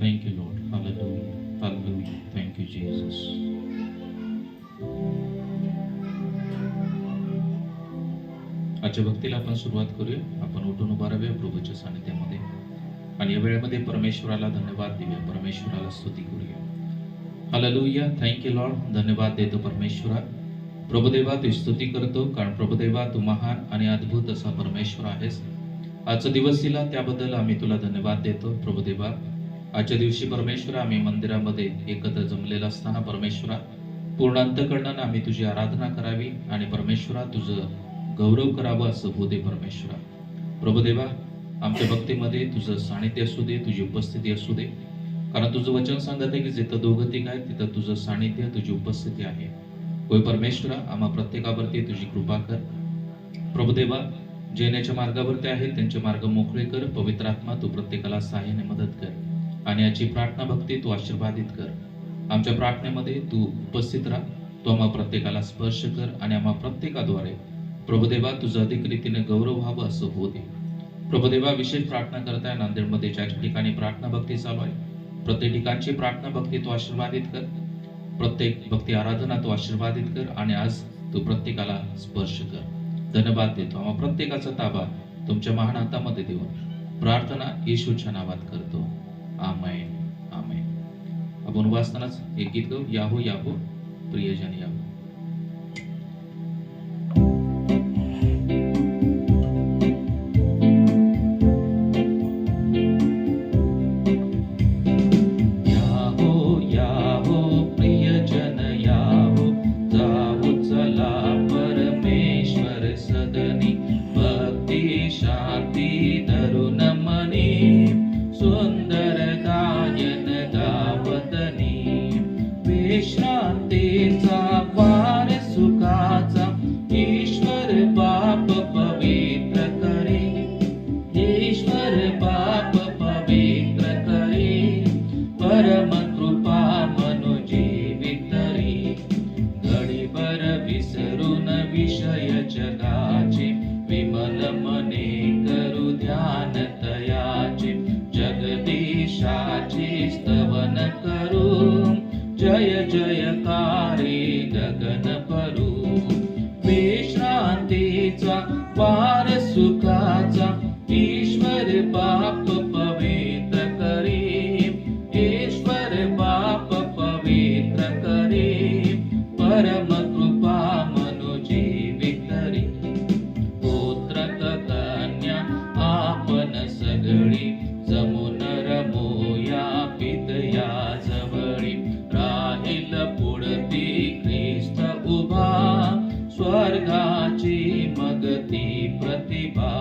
Thank you, Lord. Hallelujah. Hallelujah. Thank you, Jesus. आजच्या भक्तीला आपण सुरुवात करूया. आपण उठून उभा राहूया प्रभूच्या सानिध्यामध्ये आणि या वेळेमध्ये परमेश्वराला धन्यवाद देऊया, परमेश्वराला स्तुती करूया. हालेलुया. Thank you Lord. धन्यवाद देतो परमेश्वरा. प्रभुदेवा तू स्तुती करतो, कारण प्रभुदेवा तू महान आणि अद्भुत असा परमेश्वर आहेस. आजचा दिवस दिला त्याबद्दल आम्ही तुला धन्यवाद देतो प्रभुदेवा. आजच्या दिवशी परमेश्वरा आम्ही मंदिरामध्ये एकत्र जमलेला असताना परमेश्वरा पूर्ण अंतःकरणाने आम्ही तुझी आराधना करावी आणि परमेश्वरा तुझं गौरव करावं असं होऊ दे परमेश्वरा. प्रभुदेवा आमच्या भक्तीमध्ये तुझं सानिध्य असू दे, तुझी उपस्थिती असू दे, कारण तुझं वचन सांगत आहे की जिथं दोघं तिघ आहेत तिथं तुझं सानिध्य, तुझी उपस्थिती आहे. होय परमेश्वरा, आम्हा प्रत्येकावरती तुझी कृपा कर प्रभुदेवा. जे येण्याच्या मार्गावरती आहेत त्यांचे मार्ग मोकळे कर. पवित्र आत्मा तू प्रत्येकाला सहाय्याने मदत कर आणि याची प्रार्थना भक्ती तू आशीर्वादित कर. आमच्या प्रार्थनेमध्ये तू उपस्थित राहा. तू आम्हा प्रत्येकाला स्पर्श कर आणि आम्हा प्रत्येकाद्वारे प्रभुदेवा तुझं अधिक रीतीने गौरव व्हावं असं होऊ दे. प्रभुदेवा विशेष प्रार्थना करताय नांदेडमध्ये ज्या ठिकाणी प्रार्थना भक्ती चालू आहे, प्रत्येक ठिकाणची प्रार्थना भक्ती तू आशीर्वादित कर. प्रत्येक भक्ती आराधना तू आशीर्वादित कर आणि आज तू प्रत्येकाला स्पर्श कर. धन्यवाद देतो. आम्हा प्रत्येकाचा ताबा तुमच्या महान हातामध्ये देऊन प्रार्थना येशूच्या नावात करतो. आमेन. आमेन. आपण वाचतानाच एक गीत गाऊ. याहो याहो प्रियजन याहो. विश्रांतीचा वार सुखाचा ईश्वर बाप पवित्र करे, ईश्वर बाप पवित्र करे. परम कृपा मनु जीवितरी, घडीभर विसरून विषय जगाचे, विमल मने करू ध्यान तयाचे. जगदीशाचे स्तवन करू, जय जयकारे गगन परू. विश्रांतीचा वार सुखाचा ईश्वर बाप पवित्र करे, ईश्वर बाप पवित्र करे. परम कृपा मनु जीवितरी, पुत्रक कन्या आपण सगळी, जमुन रमोया पितया जवळी. राहील पुढती ख्रिस्त उभा, स्वर्गाची मगती प्रतिभा.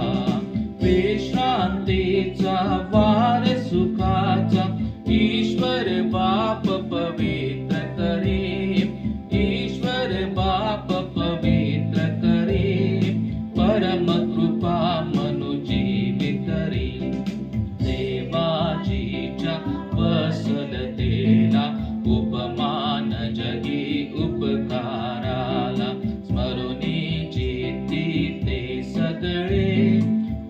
विश्रांतीचा वार सुखाचा ईश्वर बाप पवित्र करे, ईश्वर बाप पवित्र करे. परम कृपा मनु जीवितरी, देवाजीच्या वसलतेला उपमान जगी उपकाराला. स्मरुनी चित्ती ते सगळे,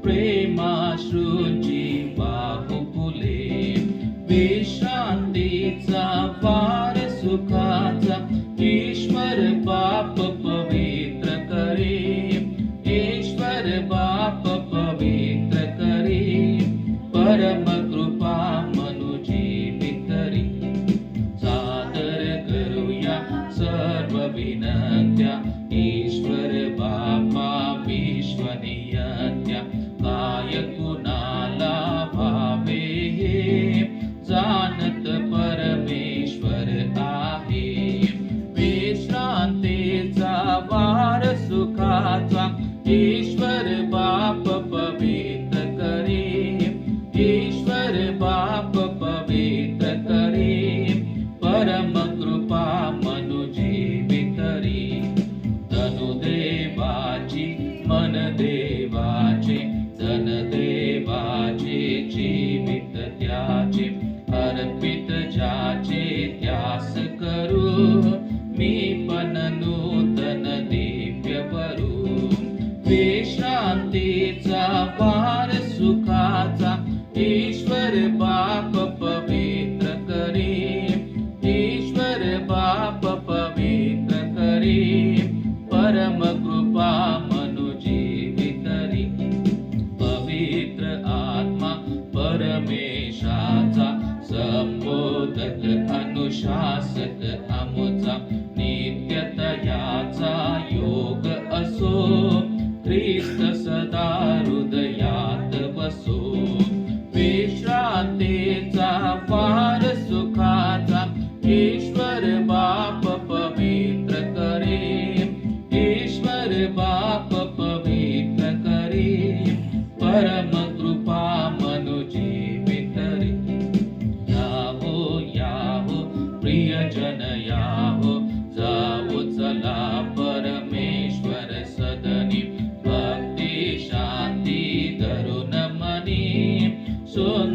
प्रेमाश्रूंची वाहू फुले. विश्रांतीचा वार सुखाचा ईश्वर बाप पवित्र करे, ईश्वर बाप पवित्र करे. परम कृपा मनु जीवितरी, सादर करूया सर्व विनंत्या, ईश्वर बापा विश्वनियंत्या. काय कुणाला भावे हे, जाणत परमेश्वर आहे. विश्रांतीचा वार सुखाचा ईश्वर बाप पवित्र करे, ईश्वर बाप पवित्र करे. परम कृपा मनु जीवितरी, तनु देवाची मन देवाचे, धन देवाचे जीवित त्याचे. अर्पित ज्याचे त्यास करू, मी पण नूतन दिव्य वरू. विश्रांतीचा वार सुखाचा ईश्वर बाप पवित्र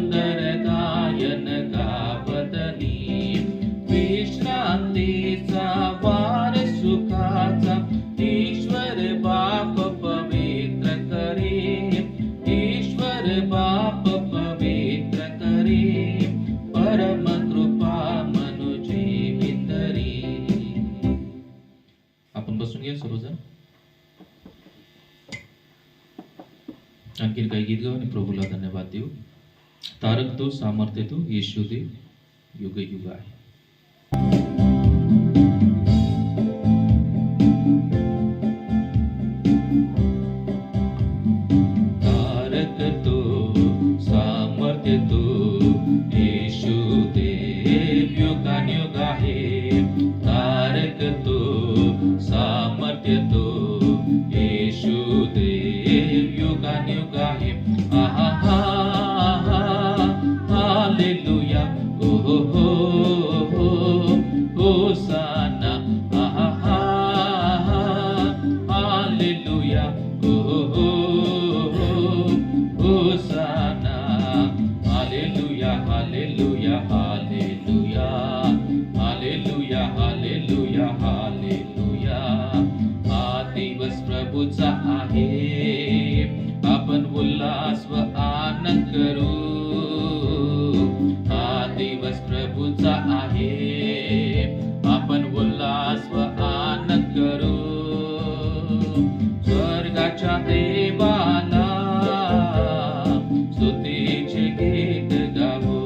सुंदर गायन गावतनी विश्रांतीचा वार सुखाचा ईश्वर बाप पवित्र करे ईश्वर बाप पवित्र करे परम कृपा मनुजे वितरी. आपण बसून घ्या सर्वजण. आणखी काही गीत गाऊ आणि प्रभूला धन्यवाद देऊ. तारक तो सामर्थ्य तो येशू दे युग युग आहे. तारक तो सामर्थ्य तो येशू देव युगानुयुग आहे. तारक तो सामर्थ्य तो येशू देव युगानुयुग आहे. आहा हा हालेलुया ओ हो हो होसाना. आहा हा हालेलुया ओ हो hosanna. Hallelujah hallelujah hallelujah hallelujah hallelujah hallelujah. हा दिवस प्रभूचा आहे आपण उल्हास व आनंद करू. हा दिवस प्रभूचा आहे आपण उल्हास व आनंद करू. स्वर्गाच्या देवाला स्तुतीचे गीत गावो.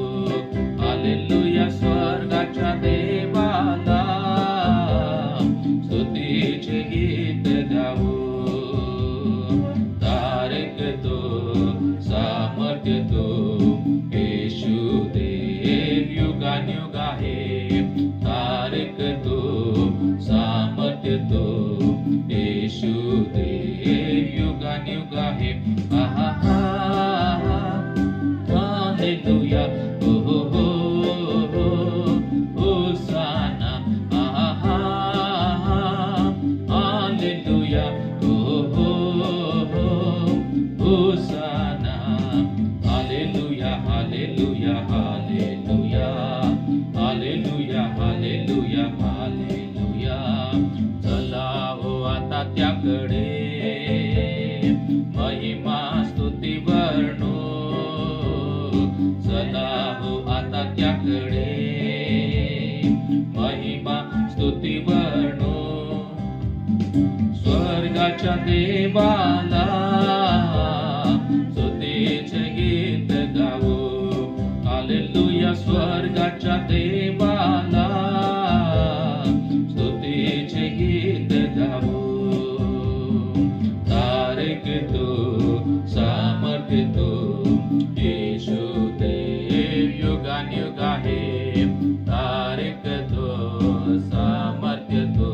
हालेलुया स्वर्गाच्या देवाला स्तुतीचे गीत गावो. तारक तो सामर्थ्य तो येशू देव युगानुयुग आहे. तारक तो सामर्थ्य तो येशू देव युगानुयुग आहे. आहा हा हालेलुया ओ हो हो होसाना. आहा हा हालेलुया ओ हो hosanna. Hallelujah hallelujah hallelujah hallelujah hallelujah hallelujah. चला हो आता त्याकडे महिमा स्तुती वर्णो. चला हो आता त्याकडे महिमा स्तुती वर्णो. स्वर्गाच्या देवाला स्तुतीचे गीत गावो. हालेलुया स्वर्गाच्या देवाला स्तुतीचे गीत गावो. तारक तो सामर्थ्य तो येशू देव युगानुयुग आहे. तारक तो सामर्थ्य तो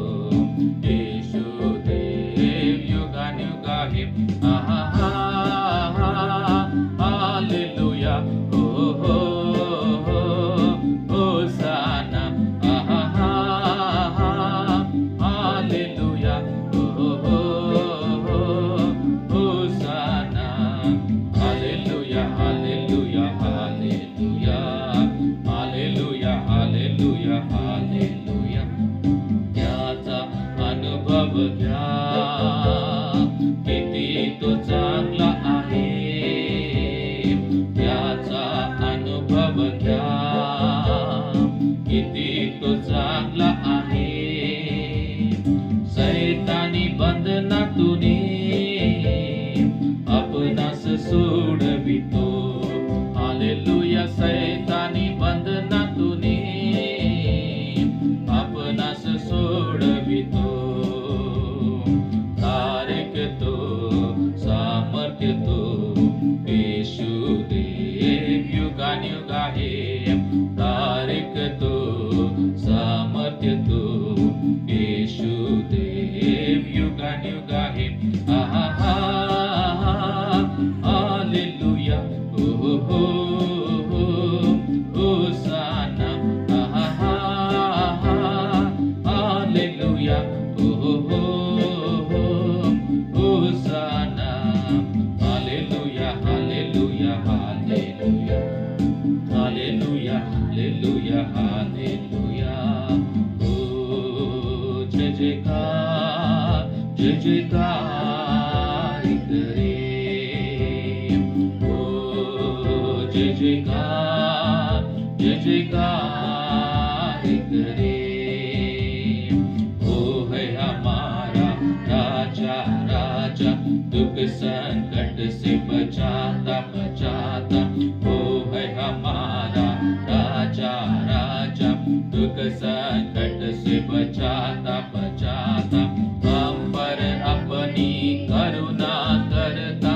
येशू देव युगानुयुग आहे. आहा हा हालेलुया ओ हो होसाना. आहा हा हालेलुया ओ हो hosanna. Hallelujah hallelujah hallelujah hallelujah hallelujah hallelujah. त्याचा अनुभव घ्या किती तो चांगला आहे. त्याचा अनुभव घ्या किती तो चांगला आहे. सैतानी बंधनातून आपणास सोडवितो. हालेलुया सैतानी बंधनातून आपणास सोडवितो. तारक तो सामर्थ्य तो येशू देव युगानुयुग आहे. तारक तो सामर्थ्य तो येशू देव युगानुयुग आहे. आहा हा हालेलुया ओ हो होसाना. आहा हा हालेलुया ओ हो hosanna. Hallelujah hallelujah hallelujah. Hallelujah hallelujah hallelujah ओ जय जयकार जय जयकार करे ओ जय जयकार जय जयकार करे ओ है हमारा राजा राजा दुख संकट से बचाता बचाता ओ है हमारा राजा राजा दुख संकट से बचाता बचाता हम पर अपनी करुणा करता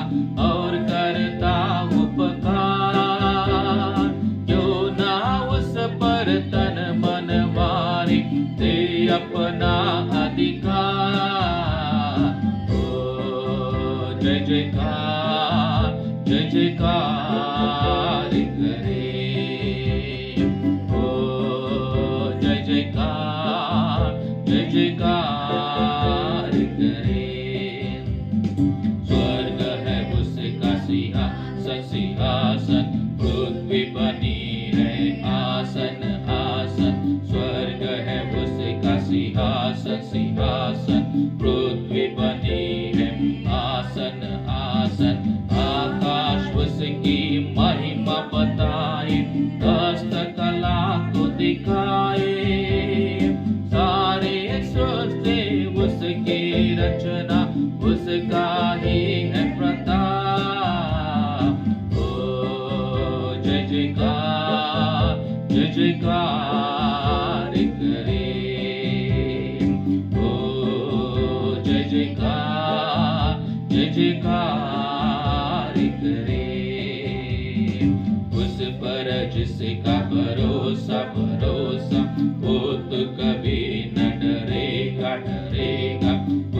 और करता उपकार क्यों ना उस पर तन मन मारे दे अपना अधिकार ओ जय जयकार जय जयकार करे ओ जय जयकार जय जयकार करे स्वर्ग है उसका सिंहासन सिंहासन पृथ्वी बनी है आसन आसन स्वर्ग है उसका सिंहासन सिंहासन पृथ्वी बनी है आसन आसन आकाश उसकी महिमा बताए हस्तकला को दिखाए सारे सृष्टि उसकी रचना उसका ही है प्रताप ओ जय जयकार जय जयकार करे ओ जय जयकार जय जयकार करे उस पर जिसका भरोसा भरोसा वो तो कभी न डरेगा डरेगा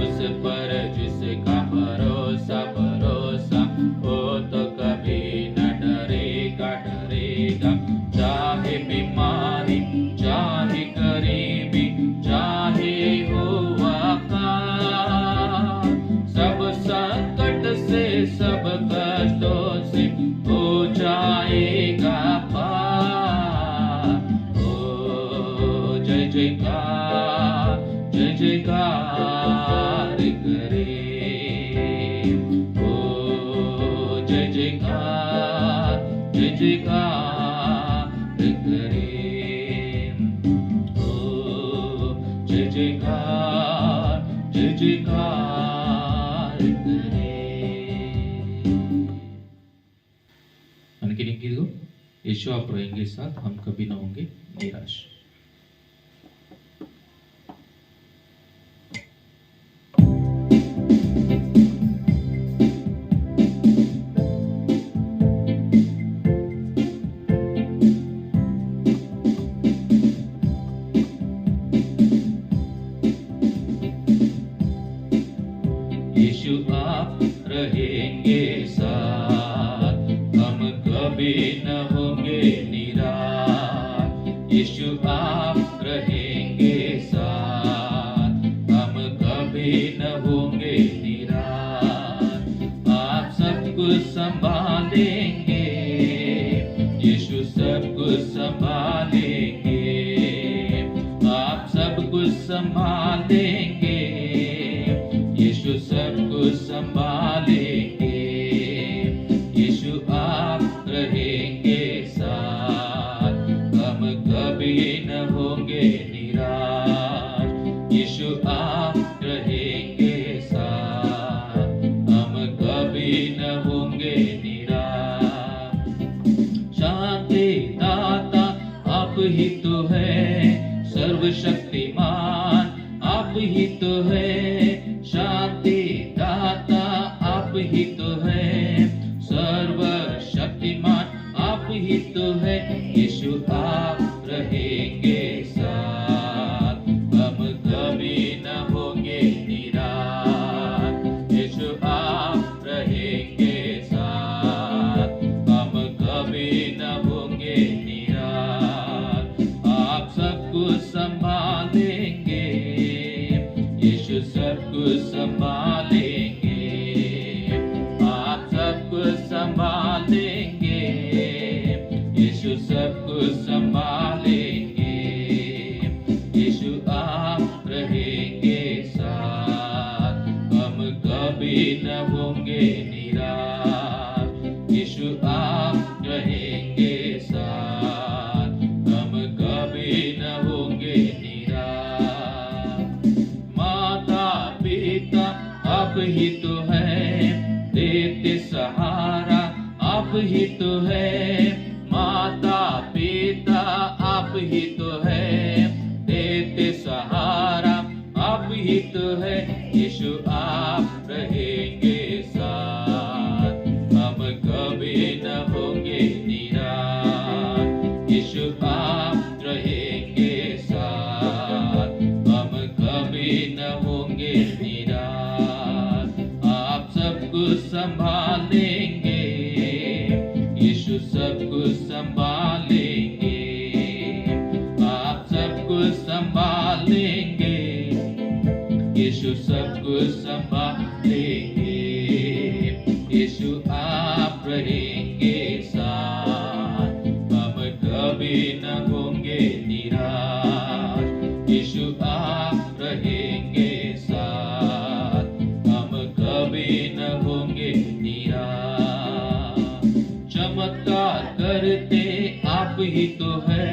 उस पर जिसका भरोसा भरोसा वो तो कभी न डरेगा डरेगा चाहे बीमारी चाहे गरीबी चाहे हो आकाश सब संकट से सब कष्टों से हो जाएगा पार ओ जय जयकार जय जयकार करे ओ जय जयकार जय जयकार करे ओ जय जयकार जय जयकार करे आणखीन एक गीत गाऊ. यीशु आप रहेंगे साथ हम कभी न होंगे निराश. यीशु आप रहेंगे साथ हम कभी न होंगे निराश यीशु आप रहेंगे साथ हम कभी न होंगे निराश आप सब कुछ संभालेंगे यीशु सब कुछ संभालेंगे आप सब कुछ संभालेंगे यीशु सब कुछ संभालेंगे यीशु आप रहेंगे साथ हम कभी न होंगे निराश यीशु आप रहेंगे साथ हम कभी न होंगे निराश शांति दाता आप ही तो है सर्वशक्तिमान आप ही तो है शांति दाता आप ही तो है सर्वशक्तिमान आप ही तो है यीशु आप रहेंगे साथ हम कभी न होंगे निराश यीशु आप रहेंगे साथ हम कभी न होंगे निराश आप सब कुछ संभालेंगे यीशु सब कुछ संभालेंगे आप सब कुछ संभालेंगे यीशु सब कुछ संभालेंगे, यीशु आप रहेंगे साथ, हम कभी न होंगे निराश। यीशु आप रहेंगे साथ, हम कभी न होंगे निराश। माता पिता आप ही तो है, देते सहारा आप ही तो है। माता पिता आप ही तो है, देते सहारा आप ही तो है। यीशु आप रहेंगे साथ, हम कभी न होंगे निराश। यीशु आप रहेंगे साथ, हम कभी न होंगे निराश। आप सब कुछ संभालेंगे, यीशु सब कुछ संभालेंगे। आप सब कुछ संभालेंगे, यीशु सब कुछ संभालेंगे। यीशु आप रहेंगे साथ, हम कभी न होंगे निराश। यीशु आप रहेंगे साथ, हम कभी न होंगे निराश। चमत्कार करते आप ही तो है,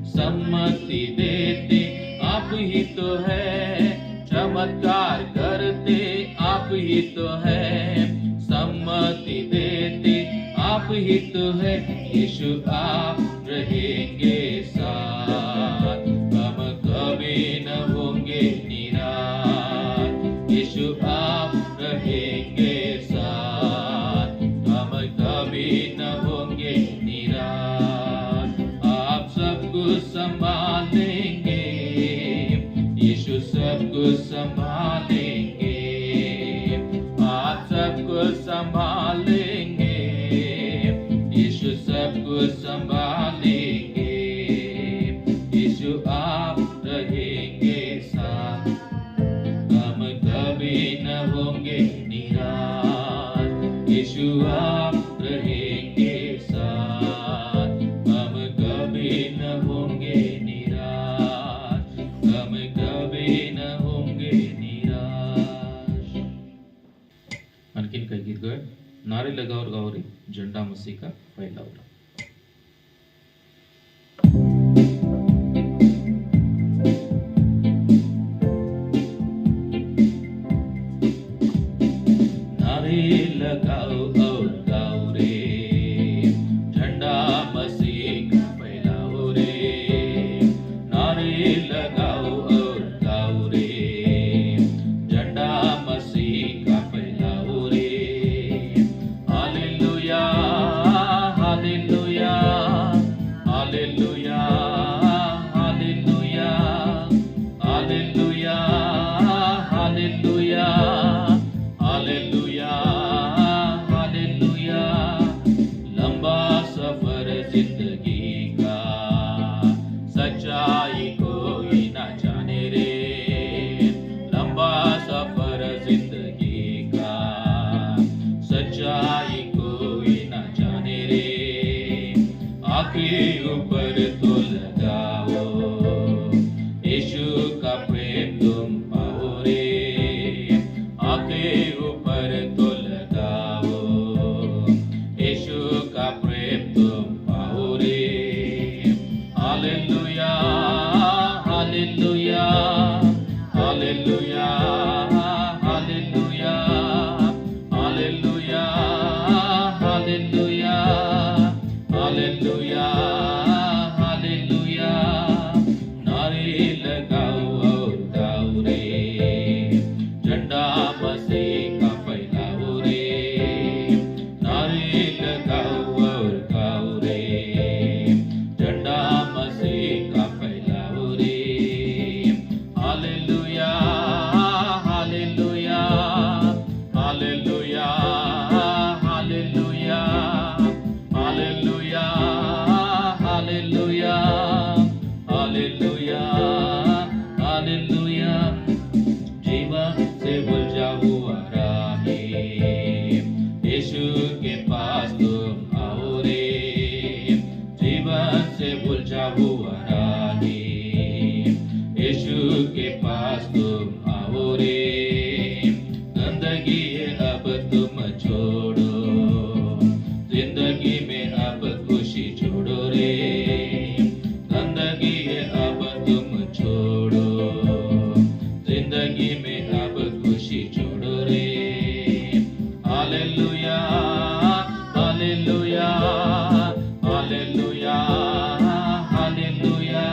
सम्मति देते आप ही तो है। चमत्कार करते आप ही तो है, सम्मति देते आप ही तो है। यीशु आप रहेंगे साथ, हम कभी न होंगे निराश। यीशु आप रहेंगे साथ, हम कभी न होंगे निराश। आप सब कुछ संभालेंगे, यीशु सब कुछ संभालेंगे। आप सब कुछ संभालेंगे, यीशु सब कुछ संभालेंगे। यीशु आप रहेंगे साथ, हम कभी न होंगे निराश। यीशु आप रहेंगे साथ, हम कभी न होंगे निराश, हम कभी न होंगे निराश। आणखीन काही गीत गाय. नारे लगावर गावरे, झंडा मसीह का फैलावला. नारे लगाओ और गाओ रे, झंडा मसीह का फैलाओ रे। नारे लगाओ और गाओ रे, झंडा मसीह का फैलाओ रे। Hallelujah hallelujah hallelujah hallelujah hallelujah hallelujah hallelujah hallelujah. लंबा सफर जिंदगी का, सच्चाई कोई ना जाने रे। लंबा सफर जिंदगी का, सच्चाई कोई ना जाने रे। आंखें ऊपर तो लगाओ, यीशु का प्रेम तुम पाओ रे। आंखें ऊपर तो लगाओ, यीशु का प्रेम तुम पाओ रे। Hallelujah hallelujah hallelujah hallelujah hallelujah hallelujah hallelujah hallelujah बचा हुआ राही, यीशु के पास तुम आओ रे, गंदगी है अब तुम छोड़ो, जिंदगी में अब खुशी छोड़ो रे, गंदगी है अब तुम छोड़ो, जिंदगी में अब खुशी छोड़ो रे। Hallelujah hallelujah hallelujah hallelujah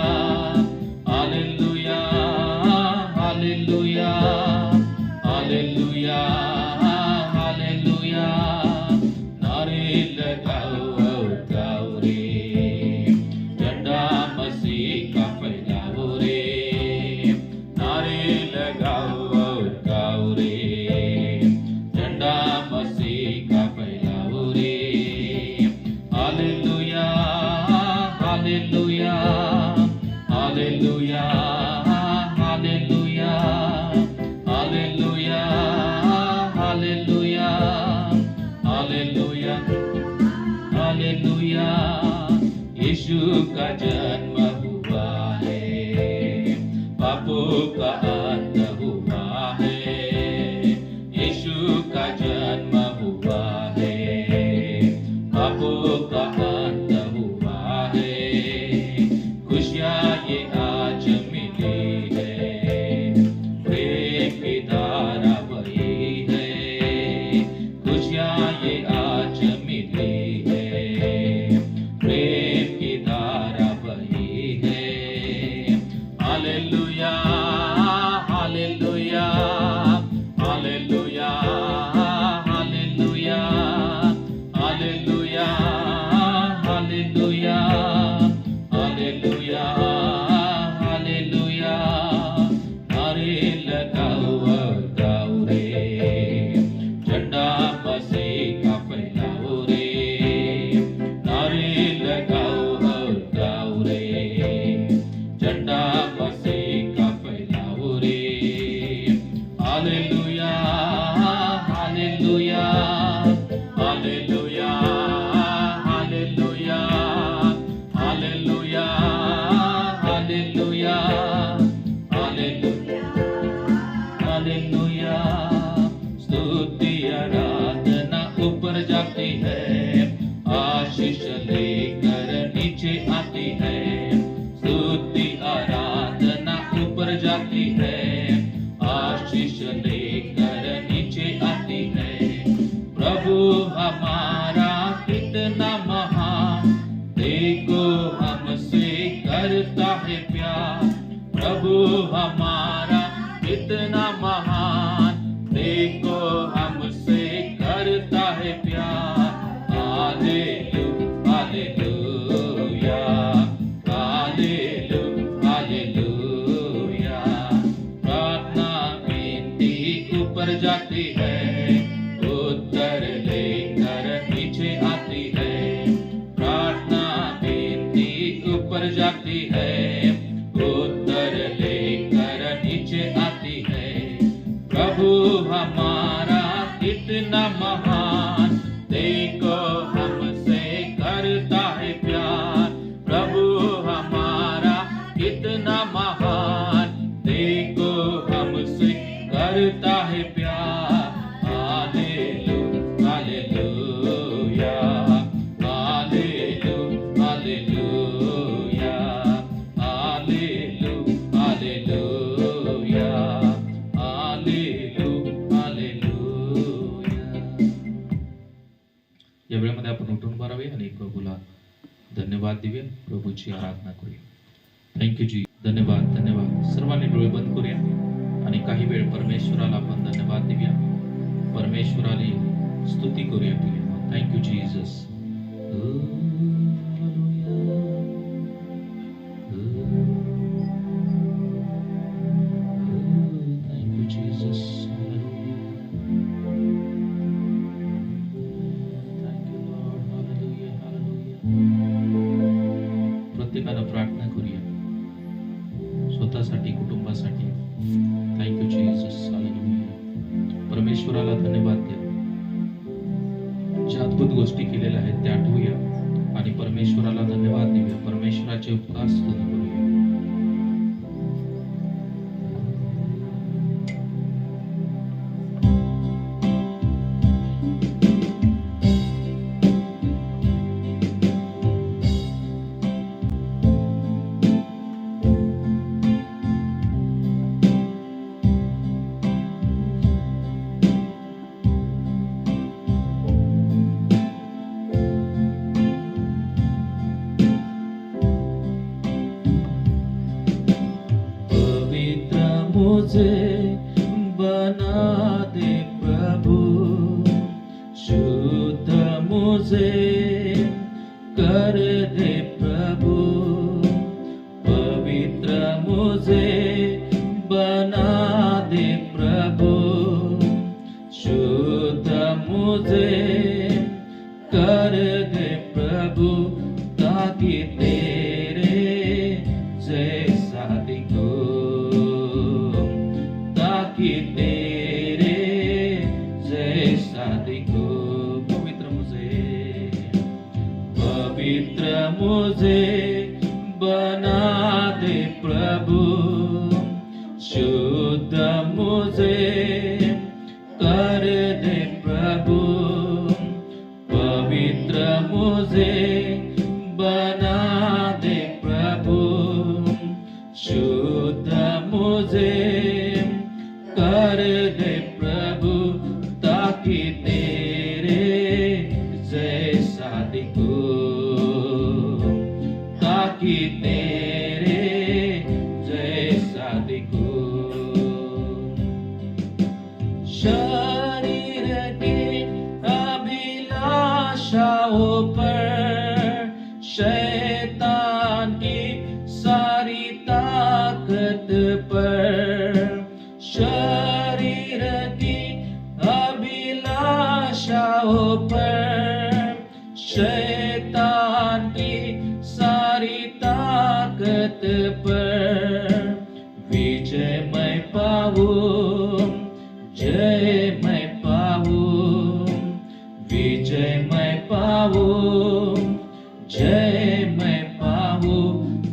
hallelujah hallelujah hallelujah hallelujah. नारे लगाओ और गाओ रे, झंडा मसीह का फैलाओ रे, नारे लगाओ और गाओ रे, झंडा मसीह का फैलाओ रे। Hallelujah hallelujah hallelujah hallelujah hallelujah hallelujah hallelujah hallelujah. यीशु का जन्म हुआ है, पापों का अंत हुआ है, यीशु का जन्म हुआ है, पापों का अंत हुआ है, खुशियाँ ये आज मिली है, प्रेम की धारा वही है, खुशियाँ ये आज मिली है, प्रेम की धारा वही है। Hallelujah hallelujah hallelujah hallelujah hallelujah hallelujah hallelujah hallelujah. नारे लगाओ और गाओ रे, झंडा मसीह का फैलाओ रे, नारे लगाओ और गाओ रे, झंडा मसीह का फैलाओ रे। Hallelujah hallelujah hallelujah hallelujah hallelujah hallelujah hallelujah hallelujah. स्तुति आराधना ऊपर जाती है, आशीष लेकर नीचे आती है, स्तुति आराधना ऊपर जाती है, आशीष लेकर नीचे आती है। प्रभु हमारा कितना महान, देखो हमसे करता है प्यार, प्रभु हमारा कितना महान, देखो हमसे करता है प्यार। Hallelujah hallelujah hallelujah hallelujah. प्रार्थना बेनती ऊपर जाती है, उत्तर लेकर नीचे आती है, प्रार्थना बेनती ऊपर जाती है, उत्तर लेकर नीचे आती है। प्रभु हमारा कितना महान, देखो हमसे करता है प्यार, प्रभु हमारा कितना महान, देखो हमसे करता है प्यार। Hallelujah hallelujah hallelujah hallelujah hallelujah hallelujah hallelujah. या वेळेमध्ये आपण उठून उभारावे आणि प्रभूला धन्यवाद देऊया, प्रभूची आराधना करूया. थँक्यू जी. धन्यवाद धन्यवाद. सर्वांनी डोळे बंद करूया आणि काही वेळ परमेश्वराला आपण धन्यवाद देऊया, परमेश्वराला स्तुती करूया. Thank you Jesus. Thank you Jesus. प्रत्येकानं प्रार्थना करूया, स्वतःसाठी, कुटुंबासाठी. Thank you Jesus. हालेलुया. परमेश्वराला धन्यवाद द्या. ज्या अद्भुत गोष्टी केलेल्या आहेत त्या आठवूया आणि परमेश्वराला धन्यवाद देऊया. परमेश्वरा परमेश्वराचे उपकार स्तुती करूया. पवित्र मुझे बना दे प्रभु, शुद्ध मुझे कर दे प्रभु. पवित्र मुझे बना दे प्रभु, शुद्ध मुझे कर दे प्रभु, ताकि तेरे जैसा दिखूं, ताकि तेरे जैसा दिखूं. पवित्र मुझे बना दे प्रभु, शुद्ध मुझे कर दे प्रभु. पवित्र मुझे बना दे प्रभु, शुद्ध मुझे कर दे प्रभु, ताकि तेरे जैसा दिखूं, ताकि तेरे जैसा दिखूं. शरीर की अभिलाषाओं पर, शैतान की सारी ताकत पर, शरीर की अभिलाषाओं पर, शैतान की सारी ताकत पर विजय मैं पाऊं, जय मैं पाऊं, विजय मैं पाऊं, जय मैं पाऊं,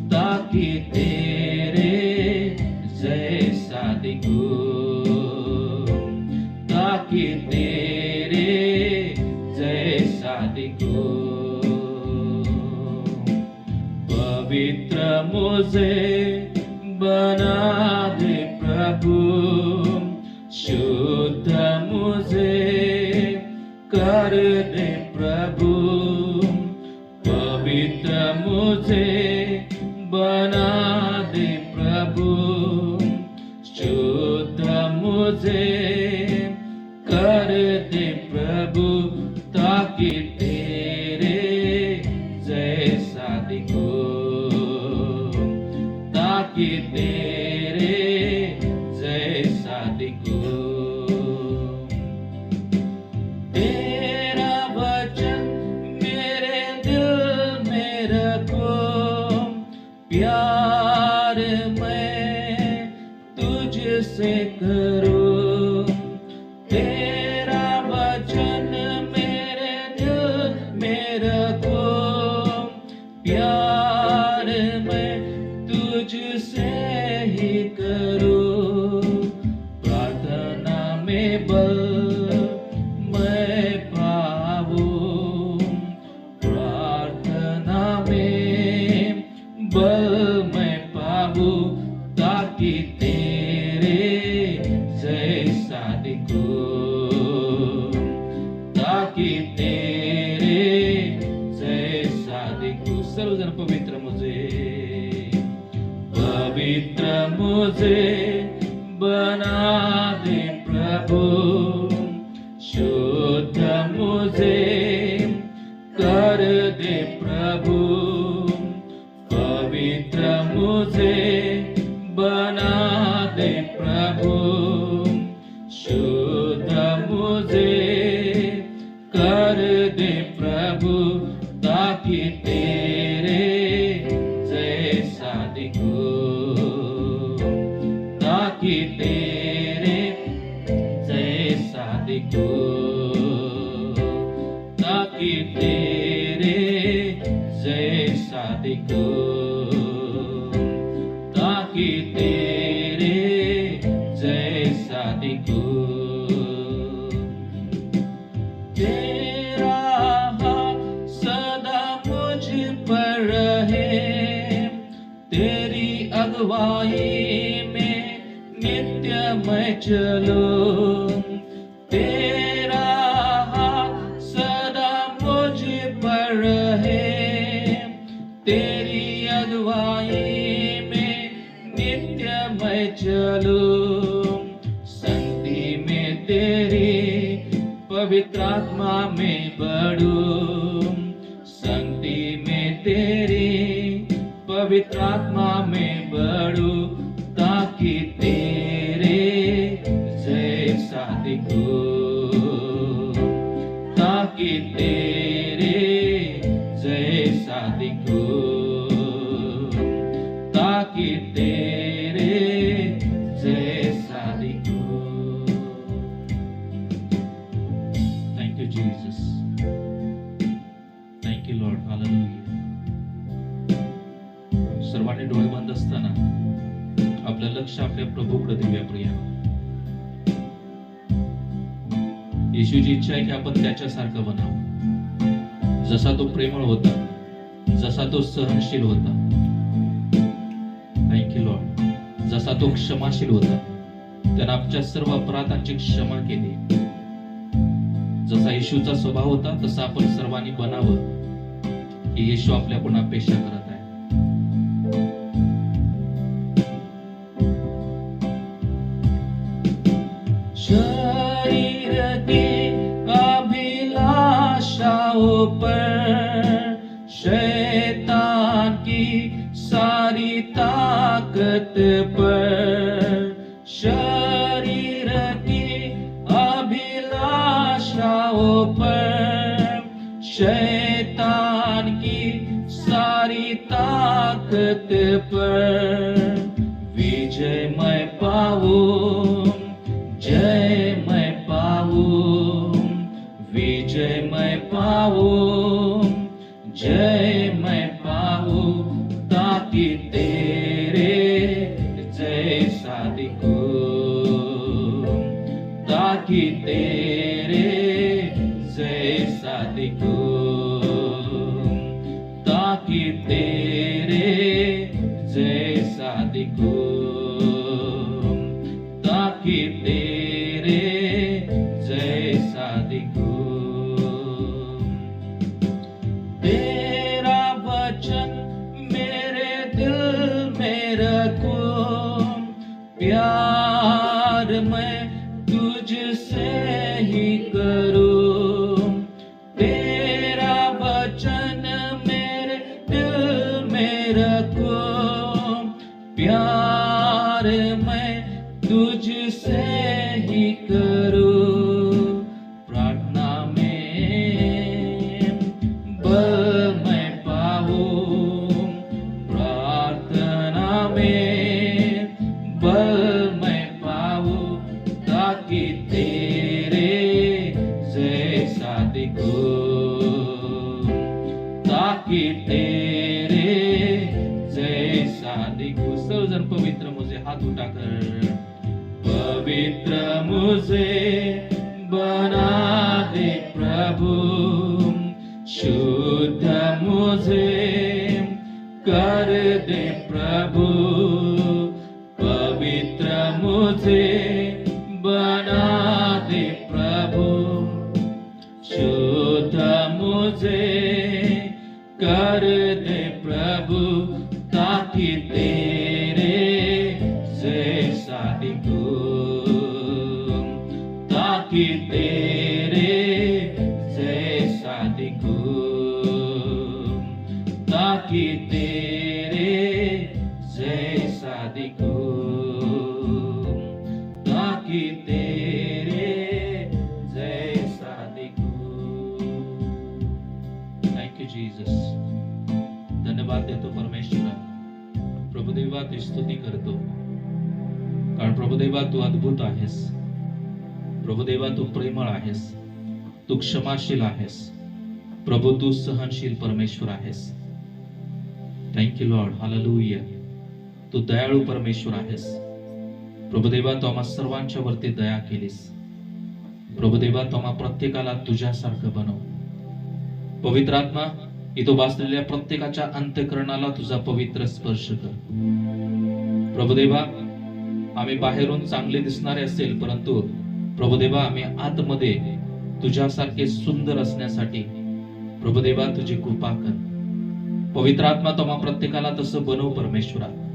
ताकि तेरे जैसा दिखूं, ताकि तेरे जैसा दिखूं. पवित्र मुझे बना दे प्रभु, शुद्ध मुझे कर दे प्रभु. पवित्र मुझे बना दे प्रभु, शुद्ध मुझे कर दे प्रभु, ताकि तेरे जैसा दिखूं, ताकि तेरे जैसा दिखूं. तेरा वचन मेरे दिल में रखो, प्यार मैं तुझसे करूं. तेरा वचन मेरे दिल में रखो, प्यार मैं तुझसे ही करूं. प्रार्थना में बल मैं पाऊं, प्रार्थना में बल मैं पाऊं, ताकि तेरे जैसा दिखूं, ताकि तेरे जैसा दिखूं. सर्वजन पवित्र मुझे, पवित्र मुझे बना दे प्रभु, शुद्ध मुझे कर दे प्रभु. पवित्र मुझे बना दे प्रभु, शुद्ध मुझे कर दे प्रभु, ताकि तेरे जैसा दिखूं, ताकि तेरे जैसा दिखूं, ताकि तेरे जैसा दिखूं. रहे, तेरी अगुवाई में नित्य मैं चलूं। तेरा हाथ सदा मुझ पर रहे, तेरी अगुवाई में नित्य मैं चलूं। संगति में तेरी पवित्र आत्मा में बढ़ूं, संगति में तेरी पवित्र आत्मा में बढ़ूं, ताकि तेरे जैसा दिखूं, ताकि तेरे जैसा दिखूं, ताकि तेरे जैसा दिखूं। Thank you Jesus, thank you Lord. Hallelujah. सर्वांनी डोळे बंद असताना आपलं लक्ष आपल्या प्रभूकडे देऊया प्रिया. येशूची इच्छा आहे की आपण त्याच्यासारखं बनावं, जसा तो प्रेमळ होता, जसा तो सहनशील होता. Thank you Lord. जसा तो क्षमाशील होता, त्यानं आमच्या सर्व अपराधांची क्षमा केली. जसा येशूचा स्वभाव होता तसा आपण सर्वांनी बनावं, ही येशू आपल्याकडून अपेक्षा करत आहे. शरीर की अभिलाषाओं पर, शैतान की सारी ताकत पर, शरीर की अभिलाषाओं पर, शैतान की सारी ताकत पर विजय मैं पाऊं, जय मैं पाऊं, विजय मैं पाऊं, जय मैं पाऊं, ताकि तेरे जैसा दिखूं, ताकि तेरे जैसा दिखूं, ताकि तेरे जैसा दिखूं, ताकि तेरे जैसा दिखूं। तेरा वचन मेरे दिल में रखूं, प्यार मैं तुझसे ही करूं। तेरा वचन मेरे दिल में रखूं, प्यार मैं तुझसे ही करूं। प्रार्थना में बल मैं पाऊं, प्रार्थना में बल मैं पाऊं, ताकि तेरे जैसा दिखूं, ताकि तेरे जैसा दिखूं। सर्वजन पवित्र मुझे हाथ उठाकर, पवित्र मुझे बना दे प्रभु, शुद्ध मुझे कर दे प्रभु, पवित्र मुझे बना दे प्रभु, शुद्ध मुझे कर दे प्रभु, ताकि तेरे जैसा दिखूं, ताकि तेरे जैसा दिखूं, ताकि तेरे जैसा दिखूं, ताकि तेरे जैसा दिखूं। Thank you Jesus. धन्यवाद देतो परमेश्वरा. प्रभुदेवा तुझी स्तुती करतो, कारण प्रभुदेवा तू अद्भुत आहेस. प्रभुदेवा तू प्रेमळ आहेस, तू क्षमाशील आहेस. प्रभू तू सहनशील परमेश्वर आहेस. Thank you Lord. हालेलुया. तू दयाळू परमेश्वर आहेस. प्रभुदेवा तू आम्हा सर्वांच्या वरती दया केलीस. प्रभुदेवा तू आम्हा प्रत्येकाला तुझ्यासारखं बनव. पवित्र आत्मा इथं बसलेल्या प्रत्येकाच्या अंतःकरणाला तुझा पवित्र स्पर्श कर. प्रभुदेवा, आम्ही बाहेरून चांगले दिसणारे असेल, परंतु प्रभुदेवा आम्ही आतमध्ये तुझ्यासारखे सुंदर असण्यासाठी प्रभुदेवा तुझी कृपा कर. पवित्र आत्मा तुम्हा प्रत्येकाला तसं बनव परमेश्वरा.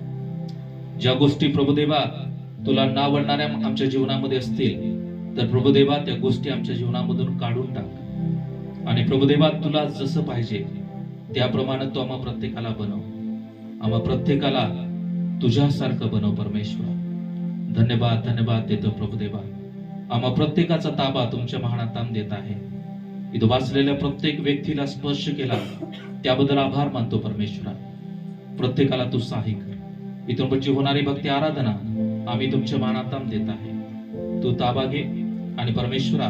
ज्या गोष्टी प्रभुदेवा तुला न आवडणाऱ्या आमच्या जीवनामध्ये असतील, तर प्रभुदेवा त्या गोष्टी आमच्या जीवनामधून काढून टाक. आणि प्रभुदेवा तुला जसं पाहिजे त्याप्रमाणे तू आम्हा प्रत्येकाला बनव. आम्हा प्रत्येकाला तुझ्यासारखं बनव परमेश्वरा. धन्यवाद धन्यवाद देतो प्रभुदेवा. आम्हा प्रत्येकाचा ताबा तुमच्या महानाताम देत आहे. इथं वाचलेल्या प्रत्येक व्यक्तीला स्पर्श केला त्याबद्दल आभार मानतो परमेश्वरा. प्रत्येकाला तू सहाय्य कर. इथून पुढची होणारी भक्ती आराधना आम्ही तुमच्या मानाताम देत आहे. तू ताबा घे आणि परमेश्वरा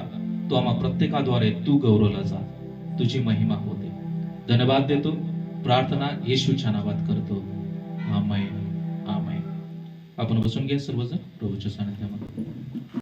तू आम्हा प्रत्येकाद्वारे तू गौरवला जा. तुझी महिमा होते. धन्यवाद देतो. प्रार्थना येशूच्या नावात करतो. आमेन आमेन. आपण बसून घ्या सर्वजण प्रभूच्या सानिध्यामध्ये.